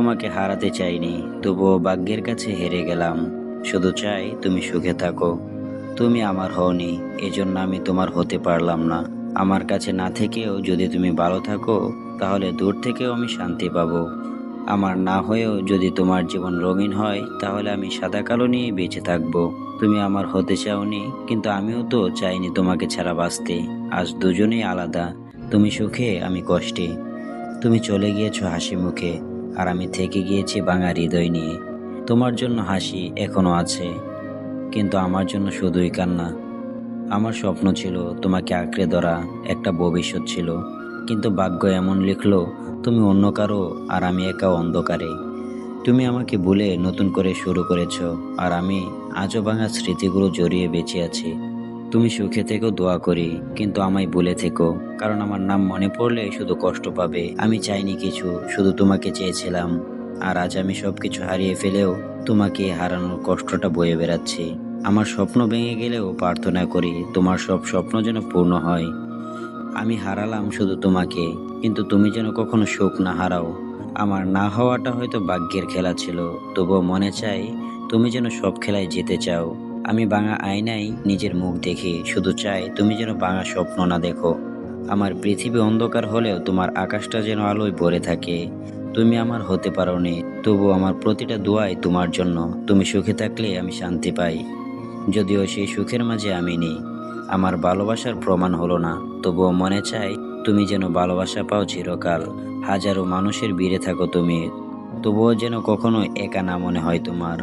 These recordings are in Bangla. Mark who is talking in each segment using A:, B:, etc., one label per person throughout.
A: তোমাকে হারাতে চাইনি, তবুও ভাগ্যের কাছে হেরে গেলাম। শুধু চাই তুমি সুখে থাকো। তুমি আমার হওনি, এজন্য আমি তোমার হতে পারলাম না। আমার কাছে না থেকেও যদি তুমি ভালো থাকো, তাহলে দূর থেকেও আমি শান্তি পাবো। আমার না হয়েও যদি তোমার জীবন রঙিন হয়, তাহলে আমি সাদা কালো নিয়ে বেঁচে থাকবো। তুমি আমার হতে চাওনি, কিন্তু আমিও তো চাইনি তোমাকে ছাড়া বাঁচতে। আজ দুজনেই আলাদা, তুমি সুখে আমি কষ্টে। তুমি চলে গিয়েছো হাসি মুখে, আর আমি থেকে গিয়েছি ভাঙা হৃদয় নিয়ে। তোমার জন্য হাসি এখনো আছে, কিন্তু আমার জন্য শুধুই কান্না। আমার স্বপ্ন ছিল তোমাকে আঁকড়ে ধরা, একটা ভবিষ্যৎ ছিল, কিন্তু ভাগ্য এমন লিখলো তুমি অন্য কারো, আর আমি একা অন্ধকারে। তুমি আমাকে ভুলে নতুন করে শুরু করেছো, আর আমি আজও ভাঙা স্মৃতিগুলো জড়িয়ে বেঁচে আছি। তুমি সুখে থেকেও দোয়া করি, কিন্তু আমায় ভুলে থেকো, কারণ আমার নাম মনে পড়লে শুধু কষ্ট পাবে। আমি চাইনি কিছু, শুধু তোমাকে চেয়েছিলাম। আর আজ আমি সবকিছু হারিয়ে ফেলেও তোমাকে হারানোর কষ্টটা বয়ে বেড়াচ্ছি। আমার স্বপ্ন ভেঙে গেলেও প্রার্থনা করি তোমার সব স্বপ্ন যেন পূর্ণ হয়। আমি হারালাম শুধু তোমাকে, কিন্তু তুমি যেন কখনো সুখ না হারাও। আমার না হওয়াটা হয়তো ভাগ্যের খেলা ছিল, তবুও মনে চাই তুমি যেন সব খেলায় জিতে চাও। আমি ভাঙা আয়নায় নিজের মুখ দেখি, শুধু চাই তুমি যেন ভাঙা স্বপ্ন না দেখো। আমার পৃথিবী অন্ধকার হলেও তোমার আকাশটা যেন আলোয় ভরে থাকে। তুমি আমার হতে পারোনি, তবু আমার প্রতিটা দোয়াই তোমার জন্য। তুমি সুখে থাকলে আমি শান্তি পাই, যদিও সেই সুখের মাঝে আমি নেই। আমার ভালোবাসার প্রমাণ হলো না, তবুও মনে চাই তুমি যেন ভালোবাসা পাও চিরকাল। হাজারো মানুষের ভিড়ে থাকো তুমি, তবুও যেন কখনো একা না মনে হয় তোমার।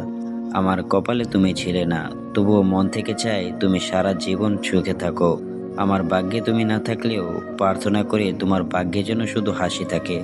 A: আমার কপালে তুমি ছিলে না, তবুও মন থেকে চাই তুমি সারা জীবন সুখে থাকো। আমার ভাগ্যে তুমি না থাকলেও প্রার্থনা করি তোমার ভাগ্যে যেন শুধু হাসি থাকে।